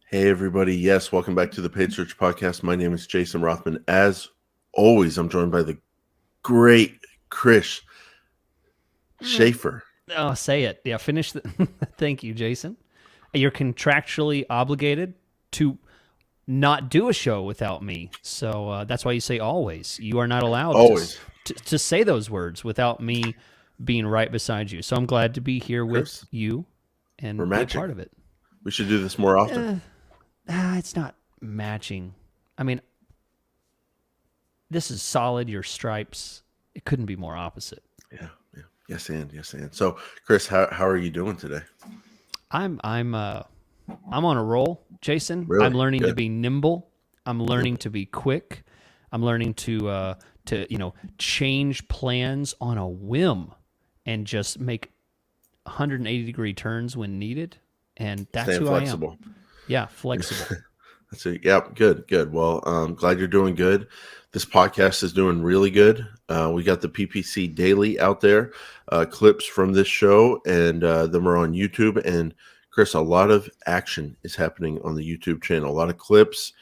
Hey, everybody. Yes, welcome back to the Paid Search Podcast. My name is Jason Rothman. As always, I'm joined by the great Chris Schaefer. Oh, say it. Yeah, finish the. Thank you, Jason. You're contractually obligated to not do a show without me. So that's why you say always. You are not allowed Always. to say those words without me being right beside you. So I'm glad to be here with Chris, you we're and be a matching. part of it. We should do this more often. It's not matching. I mean, this is solid. Your stripes. It couldn't be more opposite. Yeah. Yes, and. So, Chris, how are you doing today? I'm on a roll, Jason. Really? I'm learning to Good. be nimble. I'm learning to be quick. I'm learning to change plans on a whim and just make 180-degree turns when needed. And that's Staying who flexible. I am. Yeah, flexible. That's it. Yep. Good. Well, I'm glad you're doing good. This podcast is doing really good. We got the PPC Daily out there, clips from this show, and then we're on YouTube. And Chris, a lot of action is happening on the YouTube channel. A lot of clips.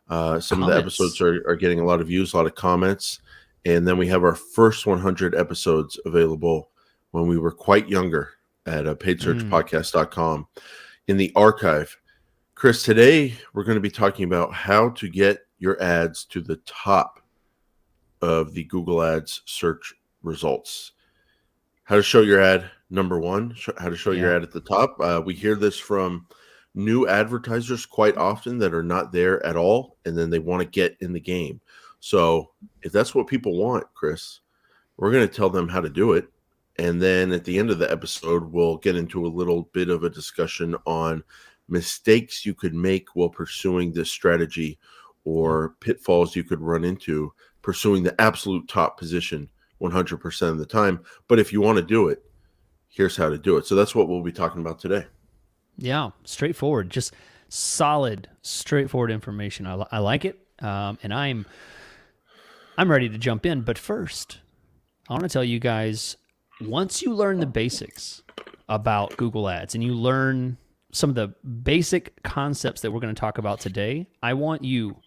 Some of the episodes are getting a lot of views, a lot of comments. And then we have our first 100 episodes available when we were quite younger at paidsearchpodcast.com in the archive. Chris, today we're going to be talking about how to get your ads to the top of the Google Ads search results. How to show your ad number one, how to show your ad at the top. We hear this from new advertisers quite often that are not there at all, and then they want to get in the game. So if that's what people want, Chris, we're going to tell them how to do it. And then at the end of the episode, we'll get into a little bit of a discussion on mistakes you could make while pursuing this strategy or pitfalls you could run into pursuing the absolute top position 100% of the time. But if you want to do it, here's how to do it. So that's what we'll be talking about today. Yeah, straightforward. Just solid, straightforward information. I like it, and I'm ready to jump in. But first, I want to tell you guys, once you learn the basics about Google Ads and you learn some of the basic concepts that we're going to talk about today, I want you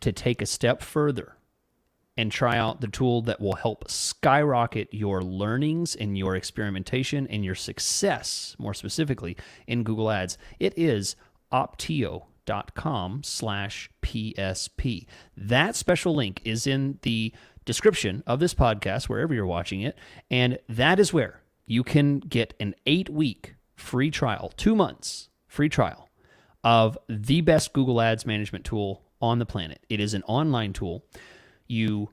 to take a step further and try out the tool that will help skyrocket your learnings and your experimentation and your success, more specifically, in Google Ads. It is optio.com/PSP. That special link is in the description of this podcast, wherever you're watching it, and that is where you can get an 8-week free trial, 2 months free trial of the best Google Ads management tool on the planet. It is an online tool. You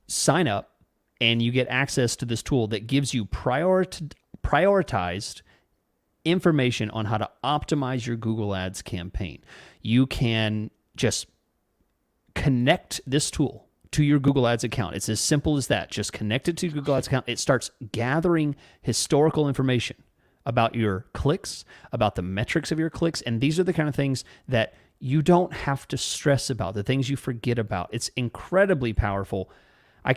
sign up and you get access to this tool that gives you prioritized information on how to optimize your Google Ads campaign. You can just connect this tool to your Google Ads account. It's as simple as that. Just connect it to your Google Ads account. It starts gathering historical information about your clicks, about the metrics of your clicks, and these are the kind of things that you don't have to stress about, the things you forget about. It's incredibly powerful. I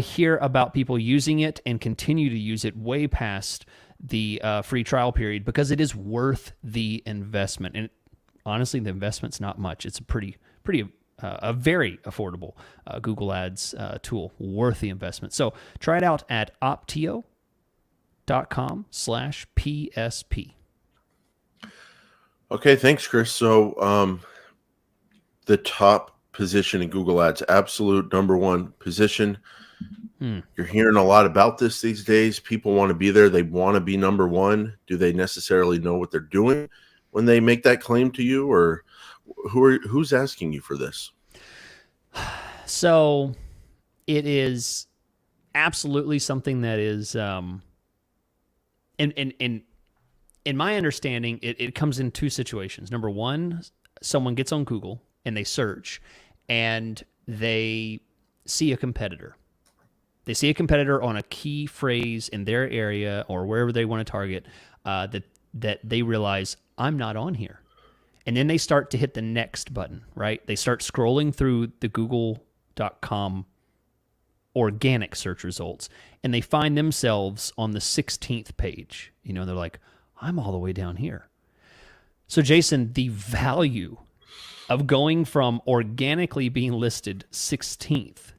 hear about people using it and continue to use it way past the free trial period because it is worth the investment. And honestly, the investment's not much. It's a very affordable Google Ads tool, worth the investment. So try it out at optio.com/PSP. Okay, thanks, Chris. So the top position in Google Ads, absolute number one position. You're hearing a lot about this these days. People want to be there. They want to be number one. Do they necessarily know what they're doing when they make that claim to you, or who's asking you for this? So it is absolutely something that is, in my understanding, it comes in two situations. Number one, someone gets on Google and they search and they see a competitor. They see a competitor on a key phrase in their area or wherever they want to target that they realize, I'm not on here. And then they start to hit the next button, right? They start scrolling through the google.com organic search results, and they find themselves on the 16th page. They're like, I'm all the way down here. So, Jason, the value of going from organically being listed 16th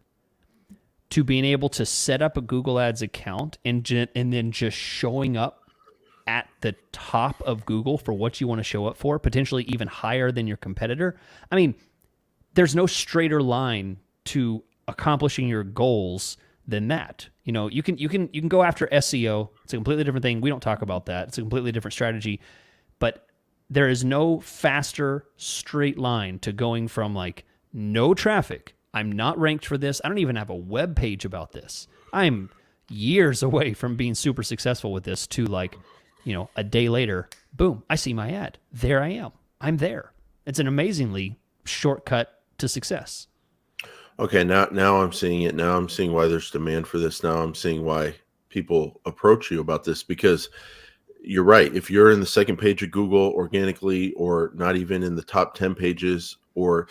to being able to set up a Google Ads account and then just showing up at the top of Google for what you want to show up for, potentially even higher than your competitor. I mean, there's no straighter line to accomplishing your goals than that. You know, you can go after SEO. It's a completely different thing. We don't talk about that. It's a completely different strategy. But there is no faster straight line to going from like no traffic. I'm not ranked for this. I don't even have a web page about this. I'm years away from being super successful with this to like, you know, a day later, boom, I see my ad. There I am. I'm there. It's an amazingly shortcut to success. Okay, now I'm seeing it. Now I'm seeing why there's demand for this. Now I'm seeing why people approach you about this, because you're right. If you're in the second page of Google organically, or not even in the top 10 pages, or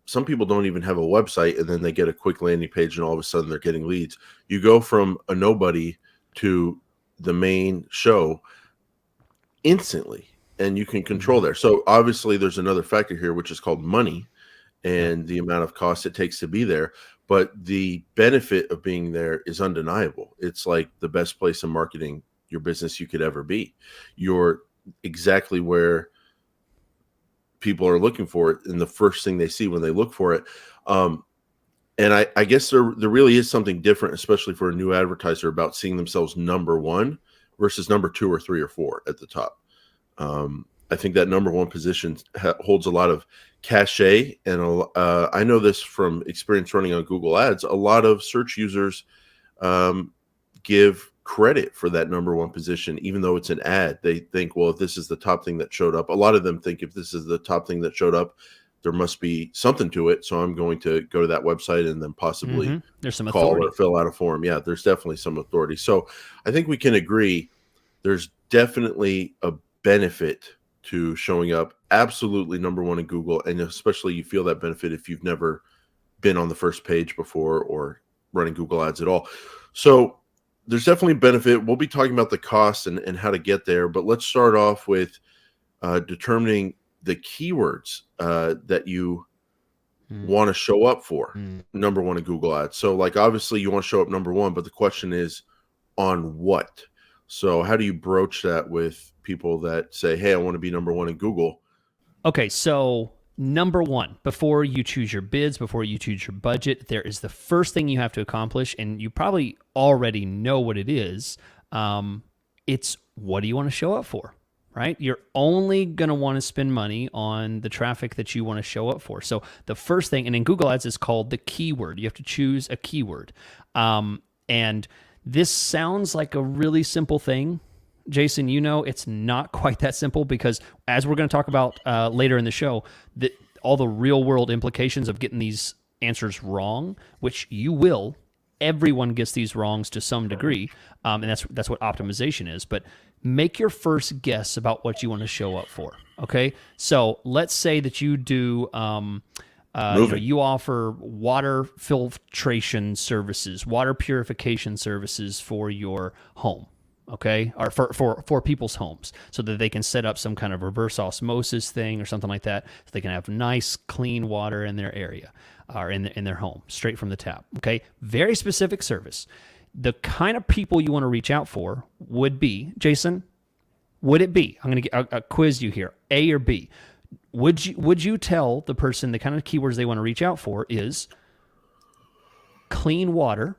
some people don't even have a website and then they get a quick landing page and all of a sudden they're getting leads. You go from a nobody to the main show instantly, and you can control there. So obviously there's another factor here, which is called money and the amount of cost it takes to be there. But the benefit of being there is undeniable. It's like the best place in marketing your business you could ever be. You're exactly where people are looking for it, and the first thing they see when they look for it. And I guess there really is something different, especially for a new advertiser, about seeing themselves number one versus number 2 or 3 or 4 at the top. I think that number one position holds a lot of cachet, and I know this from experience running on Google Ads. A lot of search users give credit for that number one position, even though it's an ad. They think, well, if this is the top thing that showed up, a lot of them think if this is the top thing that showed up, there must be something to it. So I'm going to go to that website and then possibly There's some call authority. or fill out a form. Yeah, there's definitely some authority. So I think we can agree there's definitely a benefit to showing up absolutely number one in Google. And especially you feel that benefit if you've never been on the first page before or running Google Ads at all. So there's definitely benefit. We'll be talking about the costs and how to get there, but let's start off with determining the keywords that you want to show up for number one in Google Ads. So like, obviously you want to show up number one, but the question is on what? So how do you broach that with people that say, hey, I want to be number one in Google? Okay, so number one, before you choose your bids, before you choose your budget, there is the first thing you have to accomplish, and you probably already know what it is. It's what do you want to show up for, right? You're only going to want to spend money on the traffic that you want to show up for. So the first thing, and in Google Ads, it's called the keyword. You have to choose a keyword. And this sounds like a really simple thing. Jason, you know it's not quite that simple, because as we're going to talk about later in the show, all the real world implications of getting these answers wrong, which you will. Everyone gets these wrongs to some degree, and that's what optimization is. But make your first guess about what you want to show up for. Okay, so let's say that you do. You offer water filtration services, water purification services for your home. Okay, or for people's homes, so that they can set up some kind of reverse osmosis thing or something like that, so they can have nice, clean water in their area or in their home, straight from the tap. Okay, very specific service. The kind of people you want to reach out for would be, Jason, would it be? I'm going to quiz you here, A or B. Would you tell the person the kind of keywords they want to reach out for is clean water,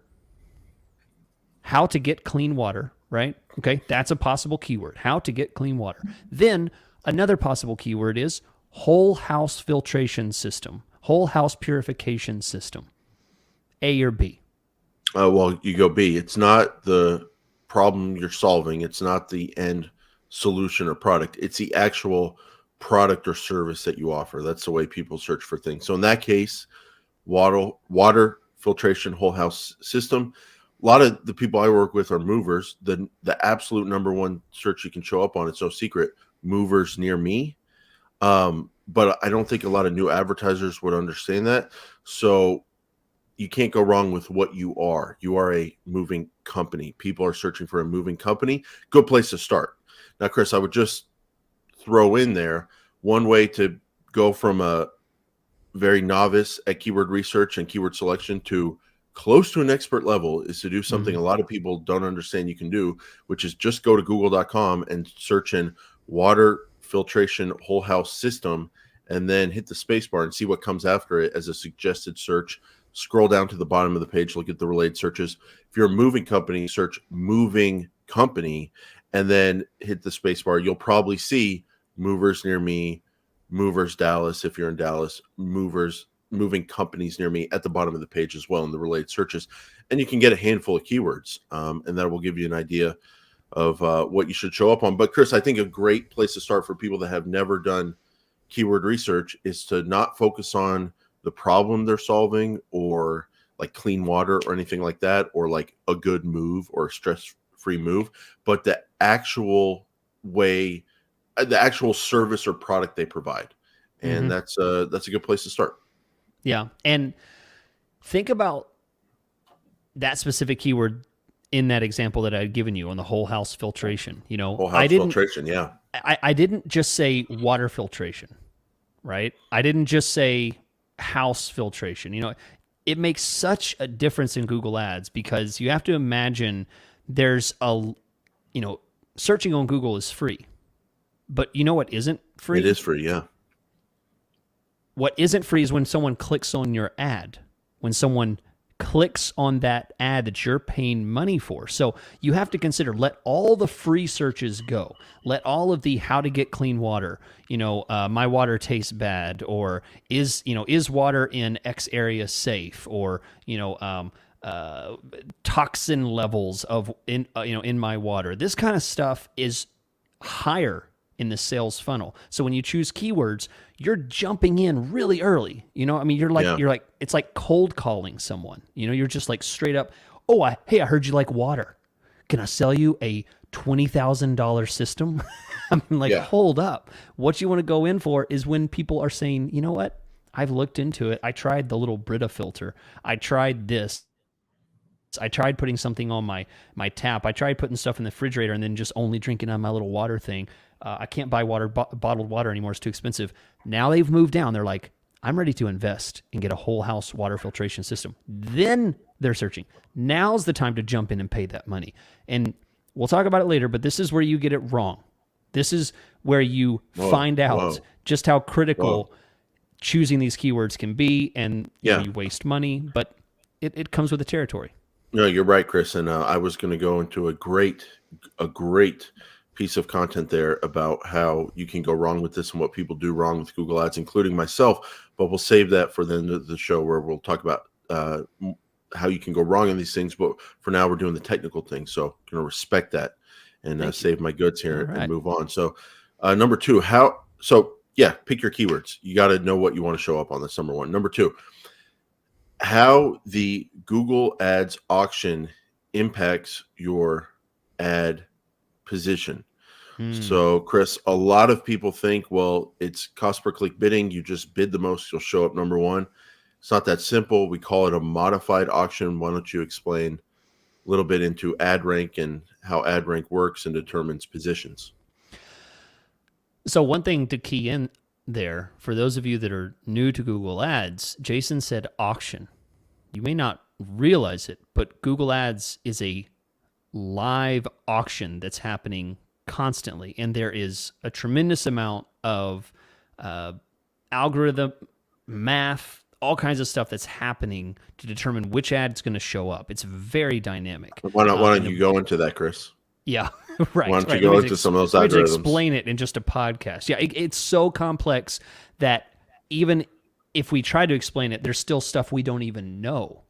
how to get clean water, right? Okay, that's a possible keyword, how to get clean water. Then another possible keyword is whole house filtration system, whole house purification system. A or B? Well, you go B. It's not the problem you're solving. It's not the end solution or product. It's the actual product or service that you offer. That's the way people search for things. So in that case, water filtration, whole house system. A lot of the people I work with are movers. The absolute number one search you can show up on, it's no secret, movers near me. But I don't think a lot of new advertisers would understand that. So you can't go wrong with what you are. You are a moving company. People are searching for a moving company. Good place to start. Now, Chris, I would just throw in there, one way to go from a very novice at keyword research and keyword selection to close to an expert level is to do something a lot of people don't understand you can do, which is just go to google.com and search in water filtration whole house system, and then hit the space bar and see what comes after it as a suggested search. Scroll down to the bottom of the page, look at the related searches. If you're a moving company, search moving company, and then hit the space bar. You'll probably see movers near me, movers Dallas if you're in Dallas, moving companies near me at the bottom of the page as well in the related searches. And you can get a handful of keywords, and that will give you an idea of what you should show up on. But Chris, I think a great place to start for people that have never done keyword research is to not focus on the problem they're solving, or like clean water or anything like that, or like a good move or a stress-free move, but the actual way, the actual service or product they provide. And that's a good place to start. Yeah. And think about that specific keyword in that example that I had given you on the whole house filtration. You know, Whole house filtration, yeah. I didn't just say water filtration, right? I didn't just say house filtration. You know, it makes such a difference in Google Ads, because you have to imagine there's searching on Google is free. But you know what isn't free? It is free, yeah. What isn't free is when someone clicks on your ad, when someone clicks on that ad that you're paying money for. So you have to consider, let all the free searches go. Let all of the how to get clean water, my water tastes bad, or is water in X area safe, or, toxin levels in my water. This kind of stuff is higher in the sales funnel. So when you choose keywords, you're jumping in really early. You're like, it's like cold calling someone. You're just like straight up, hey, I heard you like water. Can I sell you a $20,000 system? Hold up. What you want to go in for is when people are saying, you know what? I've looked into it. I tried the little Brita filter. I tried this. I tried putting something on my tap. I tried putting stuff in the refrigerator and then just only drinking on my little water thing. I can't buy bottled water anymore. It's too expensive. Now they've moved down. They're like, I'm ready to invest and get a whole house water filtration system. Then they're searching. Now's the time to jump in and pay that money. And we'll talk about it later, but this is where you get it wrong. This is where you find out just how critical choosing these keywords can be, and you waste money, but it comes with the territory. No, you're right, Chris. And I was going to go into a great piece of content there about how you can go wrong with this and what people do wrong with Google Ads, including myself. But we'll save that for the end of the show, where we'll talk about how you can go wrong in these things. But for now, we're doing the technical things. So I'm going to respect that and save my goods here and move on. So number two, pick your keywords. You got to know what you want to show up on. That's number one. Number two, how the Google Ads auction impacts your ad position. So, Chris, a lot of people think, well, it's cost per click bidding. You just bid the most, you'll show up number one. It's not that simple. We call it a modified auction. Why don't you explain a little bit into ad rank and how ad rank works and determines positions? So one thing to key in there, for those of you that are new to Google Ads, Jason said auction. You may not realize it, but Google Ads is a live auction that's happening constantly, and there is a tremendous amount of algorithm, math, all kinds of stuff that's happening to determine which ad is going to show up. It's very dynamic. Why don't you go into that, Chris? Yeah, right. Why don't you go into some of those algorithms? Explain it in just a podcast. Yeah, it's so complex that even if we try to explain it, there's still stuff we don't even know.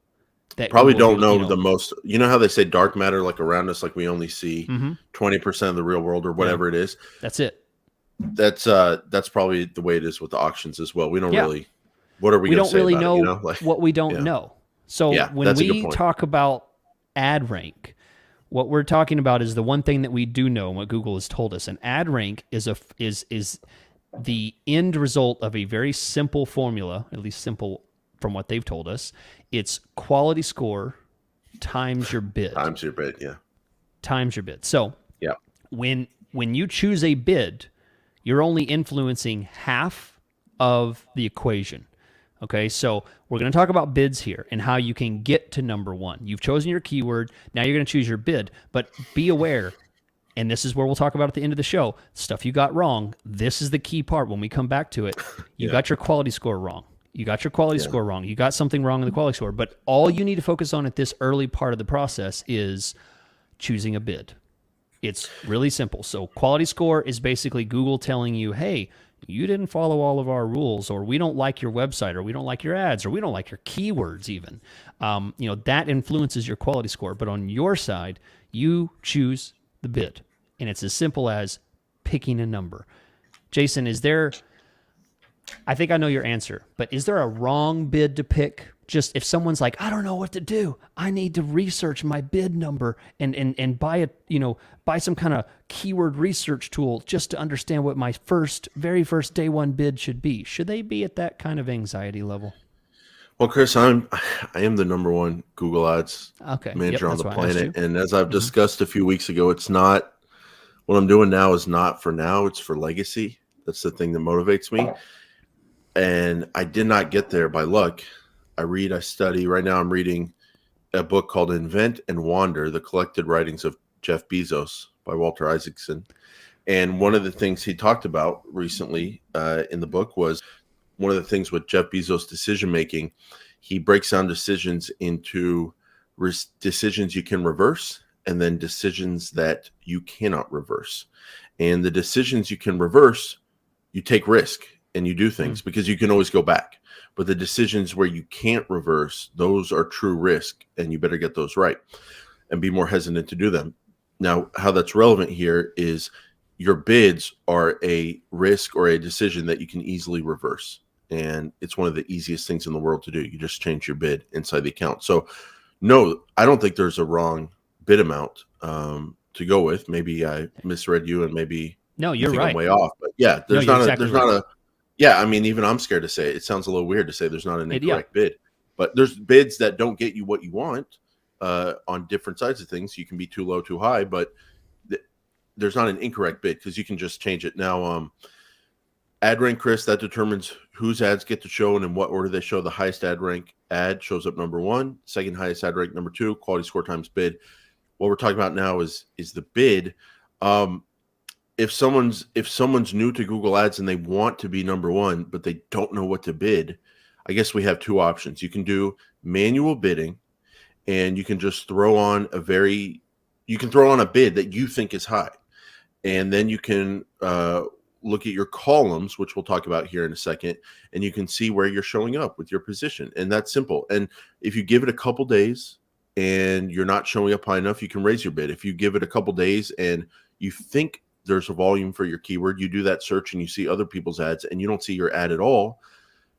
That probably don't know the most. You know how they say dark matter, like around us, like we only see 20% of the real world or whatever it is. That's it. That's probably the way it is with the auctions as well. We don't really. What are we? We don't really know what we don't know. So when we talk about ad rank, what we're talking about is the one thing that we do know and what Google has told us. An ad rank is the end result of a very simple formula, at least simple from what they've told us. It's quality score times your bid. Times your bid, yeah. Times your bid. So when you choose a bid, You're only influencing half of the equation. Okay, so we're going to talk about bids here and how you can get to number one. You've chosen your keyword. Now you're going to choose your bid, but be aware, and this is where we'll talk about at the end of the show, stuff you got wrong. This is the key part when we come back to it. You Yeah. got your quality score wrong. You got your quality Yeah. score wrong. You got something wrong in the quality score, but all you need to focus on at this early part of the process is choosing a bid. It's really simple. So quality score is basically Google telling you, hey, you didn't follow all of our rules, or we don't like your website, or we don't like your ads, or we don't like your keywords even. That influences your quality score. But on your side, you choose the bid. And it's as simple as picking a number. Jason, I think I know your answer, but is there a wrong bid to pick? Just if someone's like, I don't know what to do, I need to research my bid number and buy some kind of keyword research tool just to understand what my very first day one bid should be. Should they be at that kind of anxiety level? Well, Chris, I am the number one Google Ads manager on that's the why I asked you. planet, and as I've discussed a few weeks ago, it's not what I'm doing now is not for now; it's for legacy. That's the thing that motivates me, and I did not get there by luck. I read, I study. Right now, I'm reading a book called "Invent and Wander: The Collected Writings of Jeff Bezos" by Walter Isaacson. And one of the things he talked about recently in the book was one of the things with Jeff Bezos' decision making. He breaks down decisions into decisions you can reverse and then decisions that you cannot reverse. And the decisions you can reverse, you take risk and you do things because you can always go back. But the decisions where you can't reverse, those are true risk, and you better get those right and be more hesitant to do them. Now, how that's relevant here is your bids are a risk or a decision that you can easily reverse. And it's one of the easiest things in the world to do. You just change your bid inside the account. So, no, I don't think there's a wrong bid amount to go with. Maybe I misread you, and maybe No, you you're think right. I'm way off. But yeah, No, there's you're not exactly there's right. not a. Yeah, I mean, even I'm scared to say it. It sounds a little weird to say there's not an incorrect bid, but there's bids that don't get you what you want on different sides of things. You can be too low, too high, but there's not an incorrect bid because you can just change it. Now, ad rank, Chris, that determines whose ads get to show and in what order they show. The highest ad rank ad shows up number one, second highest ad rank number two, quality score times bid. What we're talking about now is the bid. If someone's new to Google Ads and they want to be number one, but they don't know what to bid, I guess we have two options. You can do manual bidding, and you can just throw on a bid that you think is high. And then you can look at your columns, which we'll talk about here in a second, and you can see where you're showing up with your position. And that's simple. And if you give it a couple days and you're not showing up high enough, you can raise your bid. If you give it a couple days and you think there's a volume for your keyword, you do that search and you see other people's ads and you don't see your ad at all,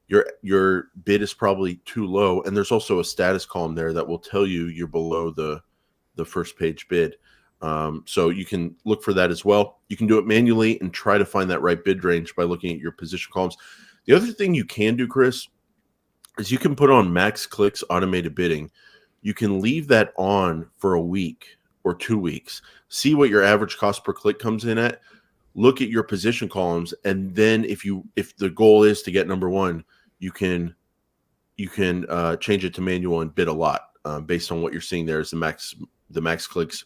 your bid is probably too low. And there's also a status column there that will tell you you're below the first page bid. So you can look for that as well. You can do it manually and try to find that right bid range by looking at your position columns. The other thing you can do, Chris, is you can put on max clicks automated bidding. You can leave that on for a week or 2 weeks, see what your average cost per click comes in at, look at your position columns, and then if the goal is to get number one, you can change it to manual and bid a lot based on what you're seeing there is the max clicks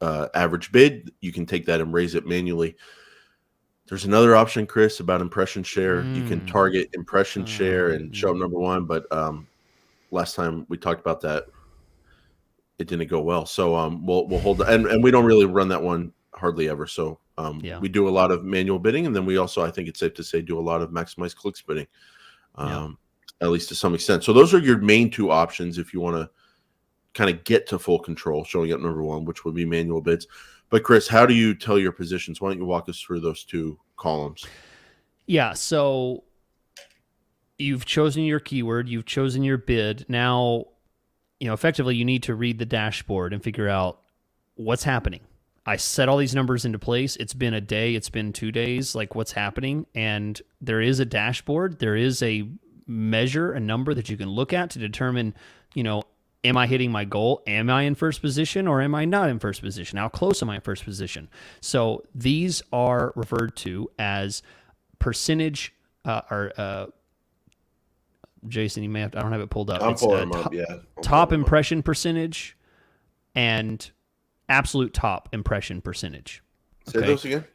average bid. You can take that and raise it manually. There's another option, Chris, about impression share. You can target impression share and show up number one, but last time we talked about that, it didn't go well. So we'll hold and we don't really run that one hardly ever. So we do a lot of manual bidding, and then we also, I think it's safe to say, do a lot of maximize clicks bidding, at least to some extent. So those are your main two options if you want to kind of get to full control, showing up number one, which would be manual bids. But Chris, how do you tell your positions? Why don't you walk us through those two columns? Yeah, so you've chosen your keyword, you've chosen your bid. Now, effectively you need to read the dashboard and figure out what's happening. I set all these numbers into place. It's been a day, it's been 2 days, like what's happening? And there is a dashboard, there is a measure, a number that you can look at to determine, Am I hitting my goal? Am I in first position or am I not in first position? How close am I in first position? So these are referred to as percentage Jason, you may have to, I don't have it pulled up. I'm It's pulling them up. Yeah. top impression percentage and absolute top impression percentage. Say those again.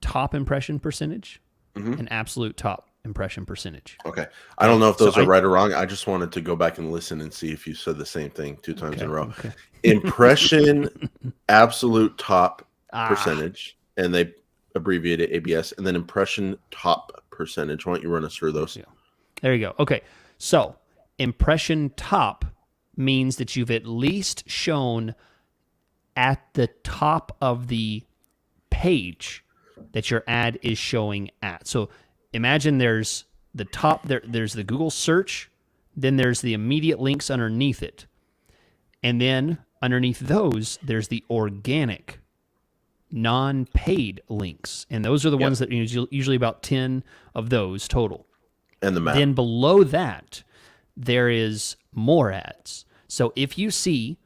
Top impression percentage and absolute top impression percentage. Okay. I don't know if those are right or wrong. I just wanted to go back and listen and see if you said the same thing 2 times in a row. Okay. Impression absolute top percentage, and they abbreviate it ABS, and then impression top percentage. Why don't you run us through those? Yeah. There you go. Okay. So impression top means that you've at least shown at the top of the page that your ad is showing at. So imagine there's the top, there's the Google search, then there's the immediate links underneath it. And then underneath those, there's the organic, non-paid links. And those are the ones that usually about 10 of those total. And the map. Then below that, there is more ads. So if you see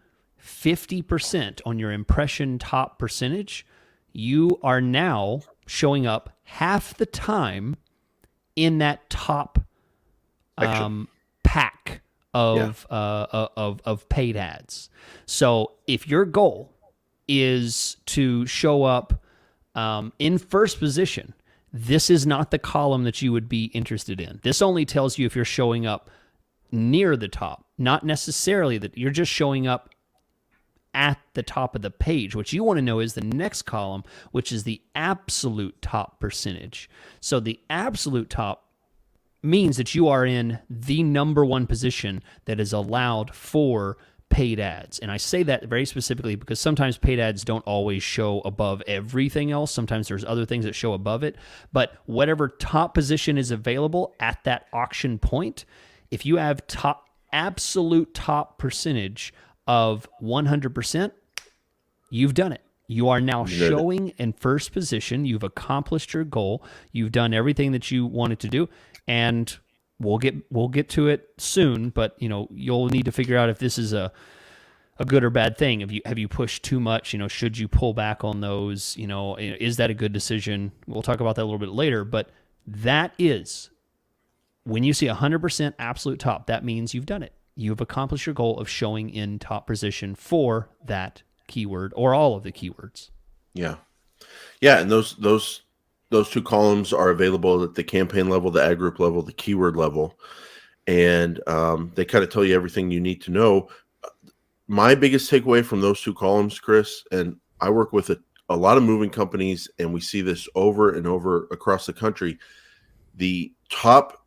50% on your impression top percentage, you are now showing up half the time in that top pack of paid ads. So if your goal is to show up in first position, this is not the column that you would be interested in. This only tells you if you're showing up near the top, not necessarily that you're just showing up at the top of the page. What you want to know is the next column, which is the absolute top percentage. So the absolute top means that you are in the number one position that is allowed for paid ads. And I say that very specifically because sometimes paid ads don't always show above everything else. Sometimes there's other things that show above it. But whatever top position is available at that auction point, if you have absolute top percentage of 100%, you've done it. You are now showing in first position. You've accomplished your goal. You've done everything that you wanted to do. And we'll get to it soon, but you'll need to figure out if this is a good or bad thing. Have you pushed too much? Should you pull back on those? Is that a good decision? We'll talk about that a little bit later, but that is when you see 100% absolute top, that means you've done it. You've accomplished your goal of showing in top position for that keyword or all of the keywords. Yeah. And those 2 columns are available at the campaign level, the ad group level, the keyword level, and they kind of tell you everything you need to know. My biggest takeaway from those 2 columns, Chris, and I work with a lot of moving companies, and we see this over and over across the country. The top,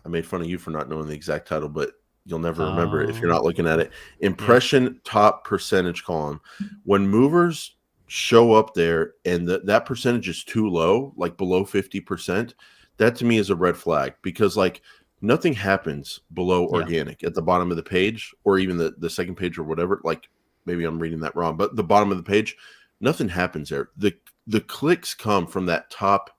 I made fun of you for not knowing the exact title, but you'll never remember it if you're not looking at it. Impression top percentage column. When movers show up there and that percentage is too low, like below 50%, that to me is a red flag, because like nothing happens below organic at the bottom of the page, or even the second page or whatever. Like maybe I'm reading that wrong, but the bottom of the page, nothing happens there. The clicks come from that top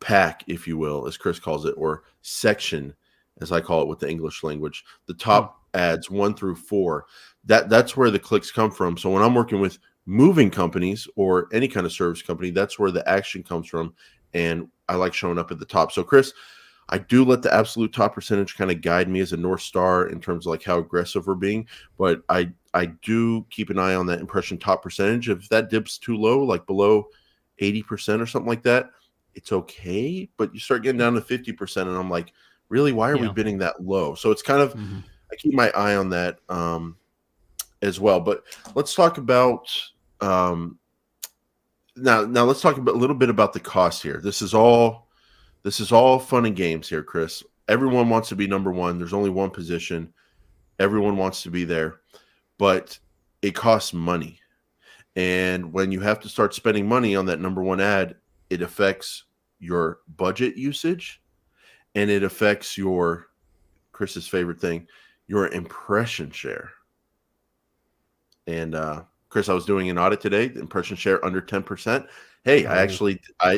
pack, if you will, as Chris calls it, or section, as I call it with the English language, the top ads 1 through 4. That's where the clicks come from. So when I'm working with moving companies or any kind of service company, that's where the action comes from. And I like showing up at the top. So Chris, I do let the absolute top percentage kind of guide me as a North Star in terms of like how aggressive we're being, but I do keep an eye on that impression top percentage. If that dips too low, like below 80% or something like that, it's okay. But you start getting down to 50%, and I'm like, really, why are we bidding that low? So it's kind of, I keep my eye on that as well. But let's talk about now let's talk a little bit about the cost here. This is all fun and games here, Chris. Everyone wants to be number one. There's only one position. Everyone wants to be there, but it costs money. And when you have to start spending money on that number one ad, it affects your budget usage, and it affects your, Chris's favorite thing, your impression share. And Chris, I was doing an audit today, impression share under 10%. Hey,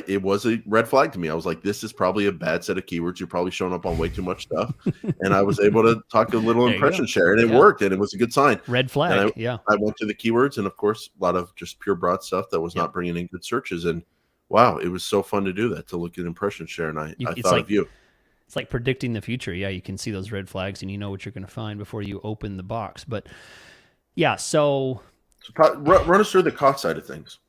it was a red flag to me. I was like, this is probably a bad set of keywords. You're probably showing up on way too much stuff. And I was able to talk a little There you impression go. share, and it Yeah. worked, and it was a good sign. Red flag. And Yeah. I went to the keywords, and of course, a lot of just pure broad stuff that was not bringing in good searches. And wow, it was so fun to do that, to look at impression share. And I thought of you. It's like predicting the future. Yeah, you can see those red flags and you know what you're going to find before you open the box. But yeah, so Run us through the cost side of things.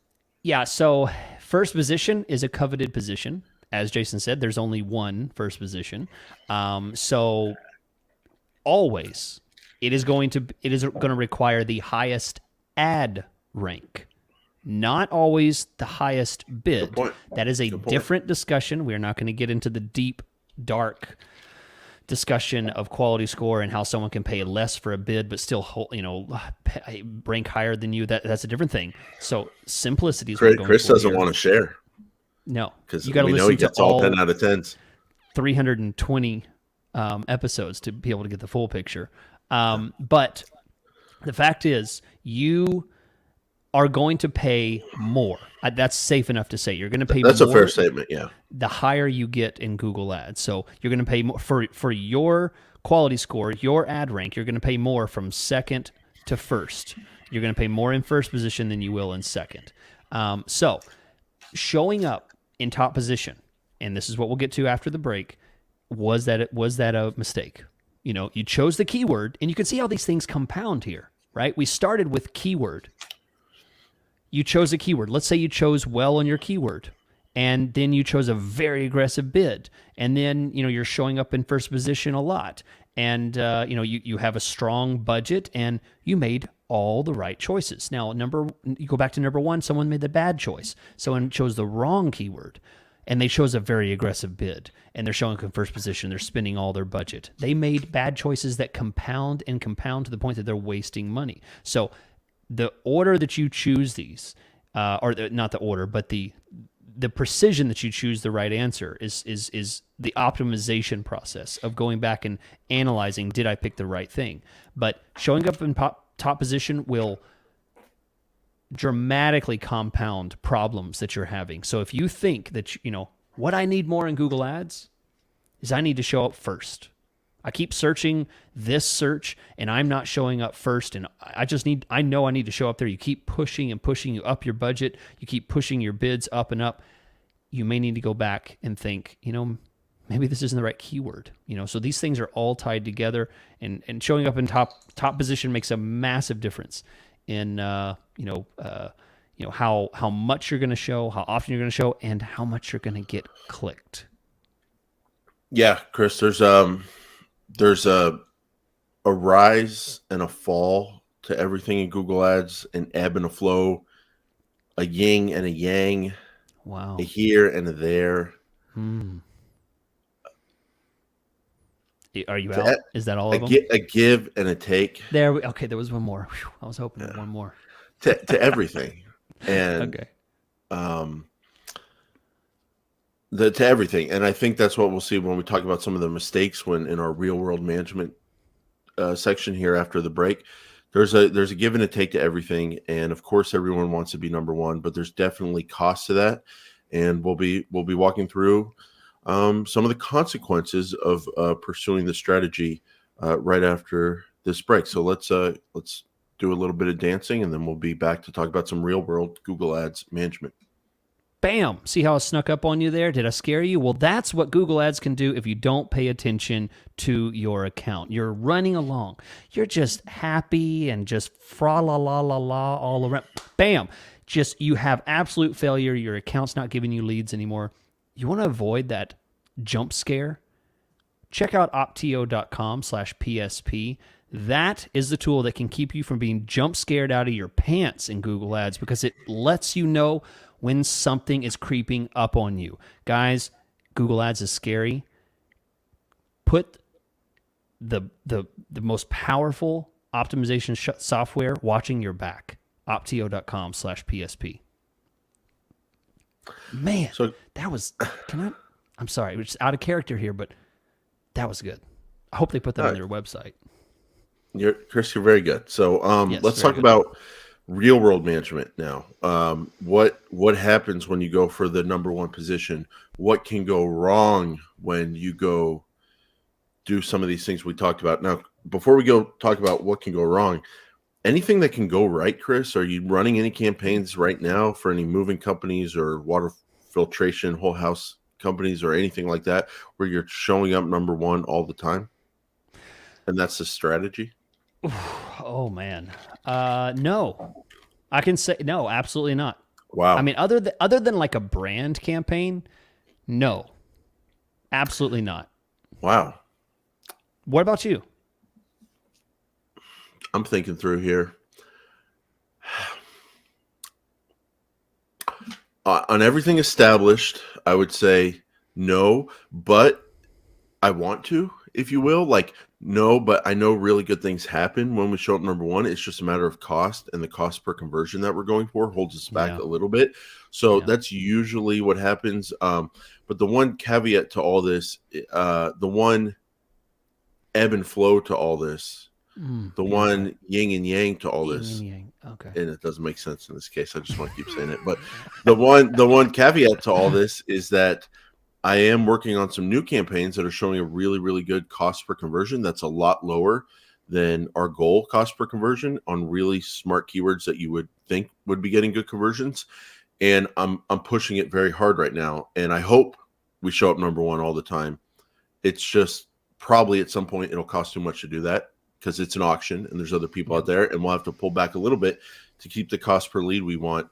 yeah, so first position is a coveted position. As Jason said, there's only one first position. So always it is going to require the highest ad rank. Not always the highest bid. That is a different discussion. We're not going to get into the deep, dark discussion of quality score and how someone can pay less for a bid but still, rank higher than you. That's a different thing. So simplicity is what we're going Chris for doesn't here. want to share. No, because you got to we know listen he gets to all 10 out of 10s. 320 episodes to be able to get the full picture. But the fact is, you are going to pay more. That's safe enough to say. You're going to pay That's more. a fair statement, yeah. The higher you get in Google Ads. So you're going to pay more for your quality score, your ad rank. You're going to pay more from second to first. You're going to pay more in first position than you will in second. So showing up in top position, and this is what we'll get to after the break, was that a mistake? You chose the keyword, and you can see how these things compound here, right? We started with keyword. You chose a keyword. Let's say you chose well on your keyword, and then you chose a very aggressive bid, and then you're showing up in first position a lot, and you have a strong budget, and you made all the right choices. Now, you go back to number one. Someone made the bad choice. Someone chose the wrong keyword, and they chose a very aggressive bid, and they're showing up in first position. They're spending all their budget. They made bad choices that compound to the point that they're wasting money. So the order that you choose these, or not the order, but the precision that you choose the right answer is the optimization process of going back and analyzing, did I pick the right thing? But showing up in top position will dramatically compound problems that you're having. So if you think that, what I need more in Google Ads is I need to show up first. I keep searching this search and I'm not showing up first, and I know I need to show up there. You keep pushing and pushing, you up your budget, you keep pushing your bids up and up. You may need to go back and think, maybe this isn't the right keyword. So these things are all tied together, and showing up in top position makes a massive difference in how much you're going to show, how often you're going to show, and how much you're going to get clicked. Yeah, Chris, there's a rise and a fall to everything in Google Ads, an ebb and a flow, a yin and a yang, wow, a here and a there. Are you out? Is that all of them? A give and a take. Okay, there was one more. Whew, I was hoping for one more. To everything. And okay. To everything. And I think that's what we'll see when we talk about some of the mistakes in our real world management section here after the break. There's a give and a take to everything, and of course everyone wants to be number one, but there's definitely cost to that, and we'll be walking through some of the consequences of pursuing the strategy right after this break. So let's do a little bit of dancing, and then we'll be back to talk about some real world Google Ads management. Bam! See how I snuck up on you there? Did I scare you? Well, that's what Google Ads can do if you don't pay attention to your account. You're running along. You're just happy and just fra-la-la-la-la all around. Bam! You have absolute failure. Your account's not giving you leads anymore. You want to avoid that jump scare? Check out optio.com/PSP. That is the tool that can keep you from being jump scared out of your pants in Google Ads, because it lets you know when something is creeping up on you. Guys, Google Ads is scary. Put the most powerful optimization software watching your back. optio.com/PSP. Man, so, that was, I'm sorry, we're just out of character here, but that was good. I hope they put that on their website. Chris, you're very good. So Yes, let's talk about real world management now. What happens when you go for the number one position? What can go wrong when you go do some of these things we talked about? Now, before we go talk about what can go wrong, anything that can go right, Chris? Are you running any campaigns right now for any moving companies or water filtration, whole house companies or anything like that where you're showing up number one all the time? And that's the strategy? Oh man, no, I can say no, absolutely not. I Wow. mean, other than like a brand campaign, no, absolutely not. Wow. What about you? I'm thinking through here. On everything established, I would say no, but I want to, if you will. Like, no, but I know really good things happen when we show up number one. It's just a matter of cost, and the cost per conversion that we're going for holds us back Yeah, a little bit. So yeah. that's usually what happens. But the one caveat to all this, the one ebb and flow to all this, the Beautiful. one yin and yang to all Yin and this, yang. Okay. and it doesn't make sense in this case. I just want to keep saying it. But the one caveat to all this is that I am working on some new campaigns that are showing a really, really good cost per conversion. That's a lot lower than our goal cost per conversion on really smart keywords that you would think would be getting good conversions. And I'm pushing it very hard right now. And I hope we show up number one all the time. It's just probably at some point it'll cost too much to do that because it's an auction and there's other people out there, and we'll have to pull back a little bit to keep the cost per lead we want.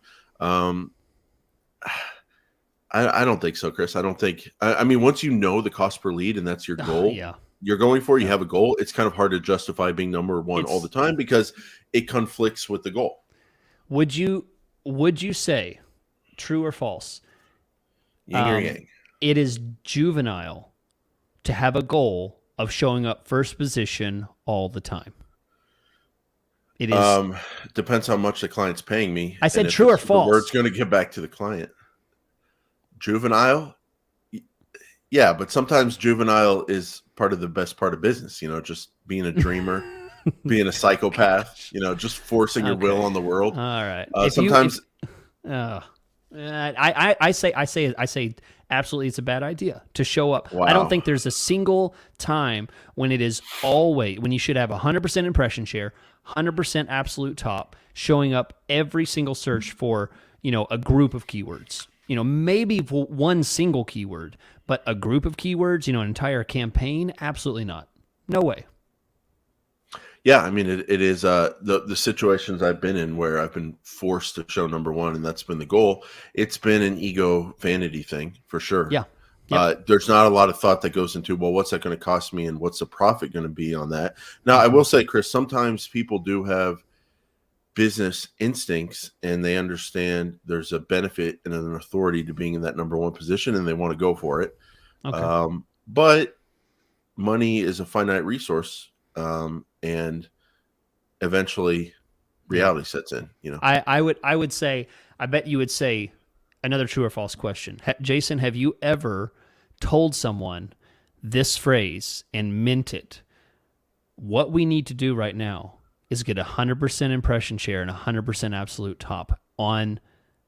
I don't think so, Chris. I don't think. I mean, once you know the cost per lead and that's your goal, Yeah. you're going for, you Yeah. have a goal. It's kind of hard to justify being number one all the time because it conflicts with the goal. Would you say, true or false, Yin or yang. it is juvenile to have a goal of showing up first position all the time? It is. Depends how much the client's paying me. I said and if true or it's the word's false. going to get back to the client. Juvenile, yeah, but sometimes juvenile is part of the best part of business. Just being a dreamer, being a psychopath. Just forcing your will on the world. All right. Sometimes. I say absolutely it's a bad idea to show up. I don't Wow. think there's a single time when it is always when you should have 100% impression share, 100% absolute top, showing up every single search for, a group of keywords. Maybe one single keyword, but a group of keywords, an entire campaign, absolutely not. No way. Yeah, I mean, it is the situations I've been in where I've been forced to show number one, and that's been the goal. It's been an ego vanity thing for sure. Yeah. Yep. There's not a lot of thought that goes into, well, what's that going to cost me, and what's the profit going to be on that? Now, I will say, Chris, sometimes people do have business instincts, and they understand there's a benefit and an authority to being in that number one position, and they want to go for it. Okay. But money is a finite resource. And eventually reality sets in, I would say, I bet you would say, another true or false question. Jason, have you ever told someone this phrase and meant it? What we need to do right now is get 100% impression share and 100% absolute top on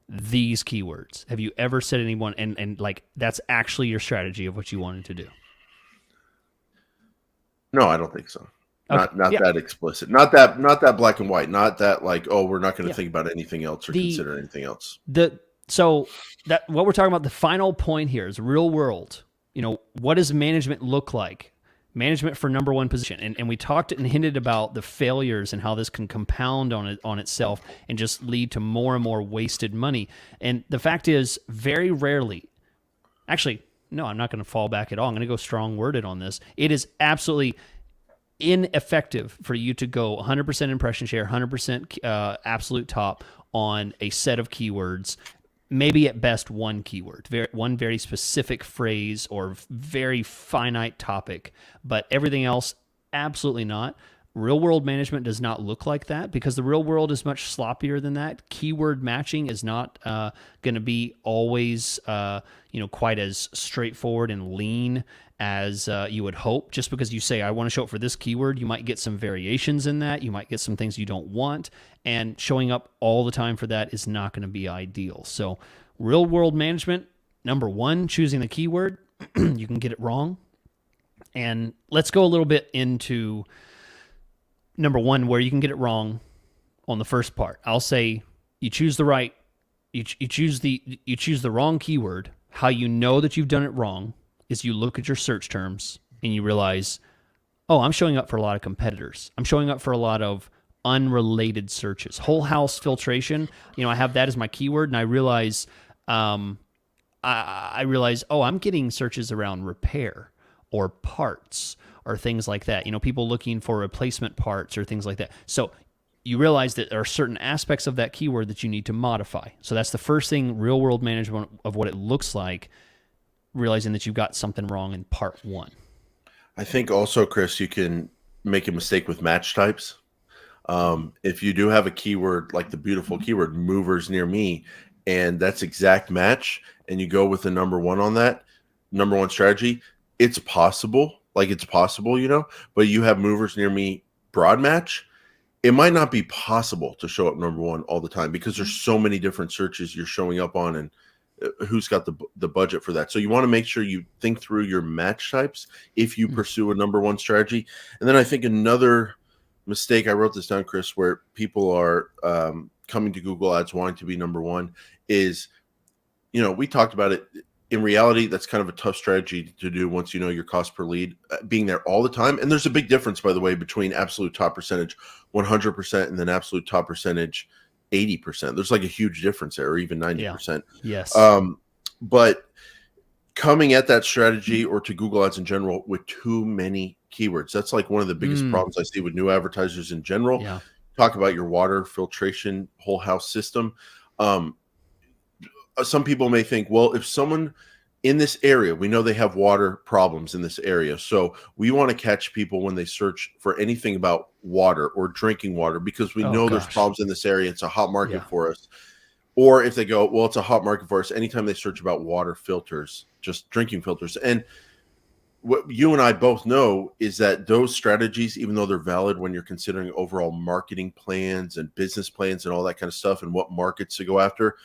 these keywords. Have you ever said anyone, and like that's actually your strategy of what you wanted to do? No, I don't think so. Okay. Not Yeah. that explicit. Not that black and white. Not that like, oh, we're not going to Yeah. think about anything else or consider anything else. So that what we're talking about, the final point here is real world. What does management look like? Management for number one position. And we talked and hinted about the failures and how this can compound on itself and just lead to more and more wasted money. And the fact is, very rarely, actually, no, I'm not going to fall back at all. I'm going to go strong worded on this. It is absolutely ineffective for you to go 100% impression share, 100% absolute top on a set of keywords, maybe at best one keyword, one very specific phrase or very finite topic, but everything else, absolutely not. Real world management does not look like that because the real world is much sloppier than that. Keyword matching is not going to be always quite as straightforward and lean as you would hope. Just because you say, I want to show up for this keyword, you might get some variations in that. You might get some things you don't want. And showing up all the time for that is not going to be ideal. So real world management, number one, choosing the keyword. You can get it wrong. And let's go a little bit into number one, where you can get it wrong on the first part. I'll say you choose the wrong keyword. How you know that you've done it wrong is you look at your search terms and you realize, oh, I'm showing up for a lot of competitors. I'm showing up for a lot of unrelated searches. Whole house filtration, I have that as my keyword, and I realize, oh, I'm getting searches around repair or parts or things like that. People looking for replacement parts or things like that. So you realize that there are certain aspects of that keyword that you need to modify. So that's the first thing, real world management of what it looks like, realizing that you've got something wrong in part one. I think also, Chris, you can make a mistake with match types. If you do have a keyword like the beautiful keyword movers near me, and that's exact match, and you go with the number one on that, number one strategy, it's possible, but you have movers near me broad match, it might not be possible to show up number one all the time because there's so many different searches you're showing up on, and who's got the budget for that. So you want to make sure you think through your match types if you pursue a number one strategy. And then I think another mistake, I wrote this down, Chris, where people are coming to Google Ads wanting to be number one is, we talked about it. In reality, that's kind of a tough strategy to do once you know your cost per lead, being there all the time. And there's a big difference, by the way, between absolute top percentage 100% and then absolute top percentage 80%. There's like a huge difference there, or even 90%. Yeah. Yes. But coming at that strategy or to Google Ads in general with too many keywords, that's like one of the biggest problems I see with new advertisers in general. Yeah. Talk about your water filtration whole house system. Some people may think, well, if someone in this area, we know they have water problems in this area, so we want to catch people when they search for anything about water or drinking water because we know there's problems in this area. It's a hot market for us. Or if they go, well, it's a hot market for us, anytime they search about water filters, just drinking filters. And what you and I both know is that those strategies, even though they're valid when you're considering overall marketing plans and business plans and all that kind of stuff and what markets to go after,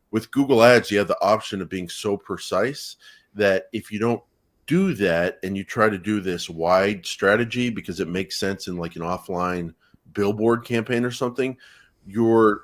with Google Ads, you have the option of being so precise that if you don't do that and you try to do this wide strategy because it makes sense in like an offline billboard campaign or something, you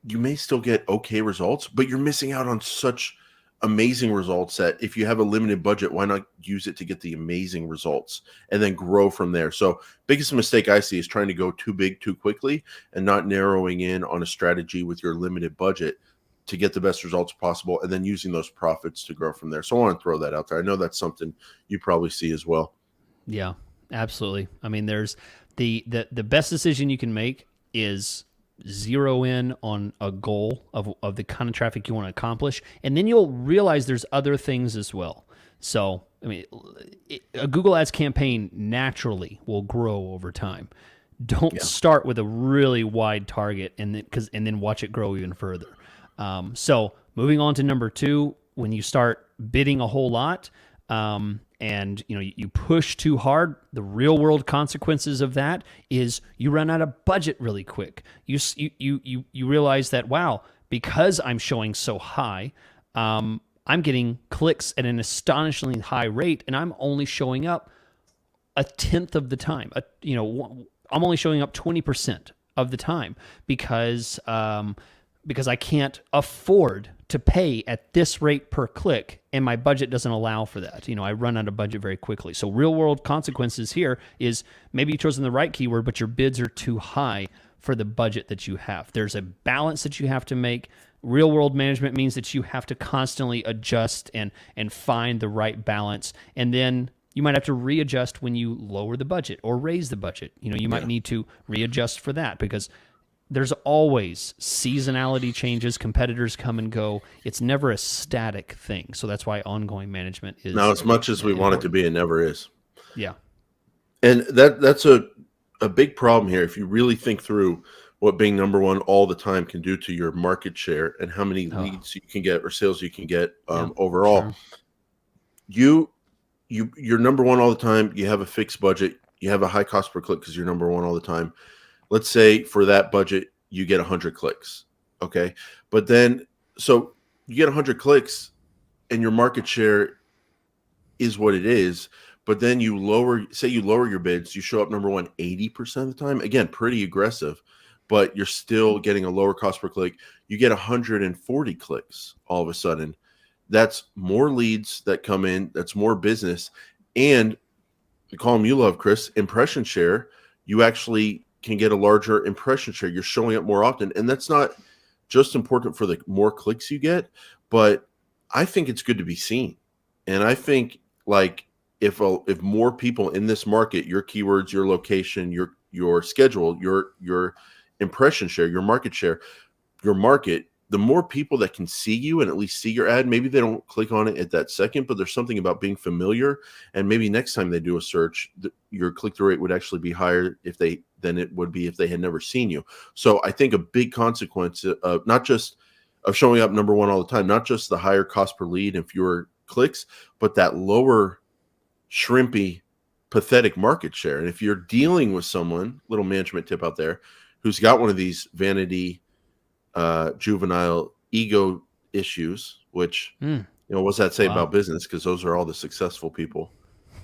may still get okay results, but you're missing out on such amazing results that if you have a limited budget, why not use it to get the amazing results and then grow from there? So biggest mistake I see is trying to go too big too quickly and not narrowing in on a strategy with your limited budget to get the best results possible, and then using those profits to grow from there. So I want to throw that out there. I know that's something you probably see as well. Yeah, absolutely. I mean, there's the best decision you can make is zero in on a goal of the kind of traffic you want to accomplish, and then you'll realize there's other things as well. So, I mean, a Google Ads campaign naturally will grow over time. Don't start with a really wide target and then watch it grow even further. So moving on to number two, when you start bidding a whole lot, and you push too hard, the real world consequences of that is you run out of budget really quick. You realize that, wow, because I'm showing so high, I'm getting clicks at an astonishingly high rate, and I'm only showing up a tenth of the time. I'm only showing up 20% of the time because I can't afford to pay at this rate per click, and my budget doesn't allow for that. I run out of budget very quickly. So real world consequences here is maybe you've chosen the right keyword, but your bids are too high for the budget that you have. There's a balance that you have to make. Real world management means that you have to constantly adjust and find the right balance. And then you might have to readjust when you lower the budget or raise the budget. You might need to readjust for that because there's always seasonality changes. Competitors come and go. It's never a static thing. So that's why ongoing management is. Now, as much as we want it to be, it never is. Yeah. And that's a a big problem here, if you really think through what being number one all the time can do to your market share and how many Oh, leads you can get or sales you can get yeah, for overall, sure. you're number one all the time. You have a fixed budget. You have a high cost per click because you're number one all the time. Let's say for that budget, you get 100 clicks. Okay. But then, so you get 100 clicks and your market share is what it is. But then you lower your bids, you show up number one 80% of the time. Again, pretty aggressive, but you're still getting a lower cost per click. You get 140 clicks all of a sudden. That's more leads that come in. That's more business. And the column you love, Chris, impression share, you actually can get a larger impression share. You're showing up more often. And that's not just important for the more clicks you get, but I think it's good to be seen. And I think like if more people in this market, your keywords, your location, your schedule, your impression share, your market share, your market, the more people that can see you and at least see your ad, maybe they don't click on it at that second, but there's something about being familiar. And maybe next time they do a search, your click-through rate would actually be higher than it would be if they had never seen you. So I think a big consequence of not just of showing up number one all the time, not just the higher cost per lead and fewer clicks, but that lower shrimpy, pathetic market share. And if you're dealing with someone, little management tip out there, who's got one of these vanity juvenile ego issues, which what's that say about business? Because those are all the successful people,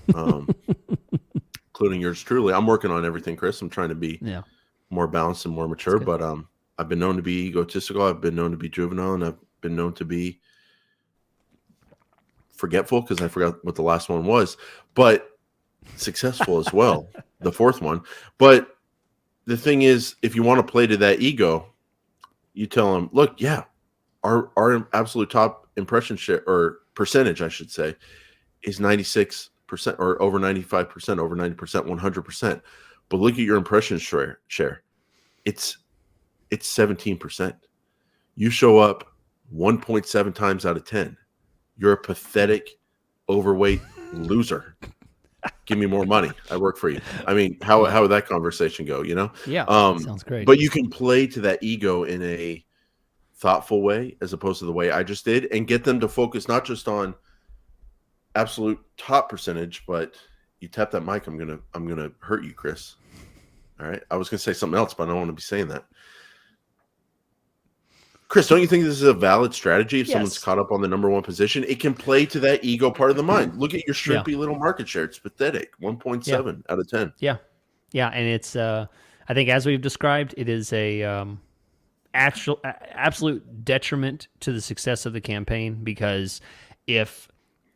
including yours truly. I'm working on everything, Chris. I'm trying to be more balanced and more mature, but I've been known to be egotistical. I've been known to be juvenile, and I've been known to be forgetful because I forgot what the last one was, but successful as well, the fourth one. But the thing is, if you want to play to that ego, you tell them, look, our absolute top impression share or percentage, I should say, is 96% or over 95%, over 90%, 100%. But look at your impression share. It's 17%. You show up 1.7 times out of 10. You're a pathetic, overweight loser. Give me more money. I work for you. I mean, how would that conversation go? Yeah, sounds great. But you can play to that ego in a thoughtful way, as opposed to the way I just did, and get them to focus not just on absolute top percentage, but you tap that mic. I'm gonna hurt you, Chris. All right. I was gonna say something else, but I don't want to be saying that. Chris, don't you think this is a valid strategy if someone's caught up on the number one position? It can play to that ego part of the mind. Look at your shrimpy little market share. It's pathetic. 1.7 out of 10. Yeah. Yeah. And it's, I think as we've described, it is a absolute detriment to the success of the campaign, because if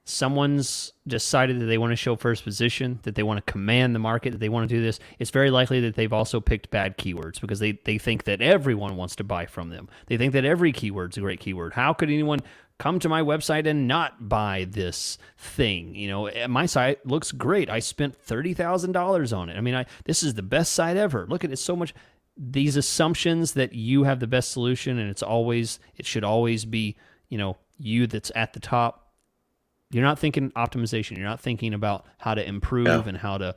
someone's decided that they want to show first position, that they want to command the market, that they want to do this, it's very likely that they've also picked bad keywords because they think that everyone wants to buy from them. They think that every keyword's a great keyword. How could anyone come to my website and not buy this thing? My site looks great. I spent $30,000 on it. I mean, this is the best site ever. Look at it, so much. These assumptions that you have the best solution and it should always be, you that's at the top. You're not thinking optimization. You're not thinking about how to improve and how to,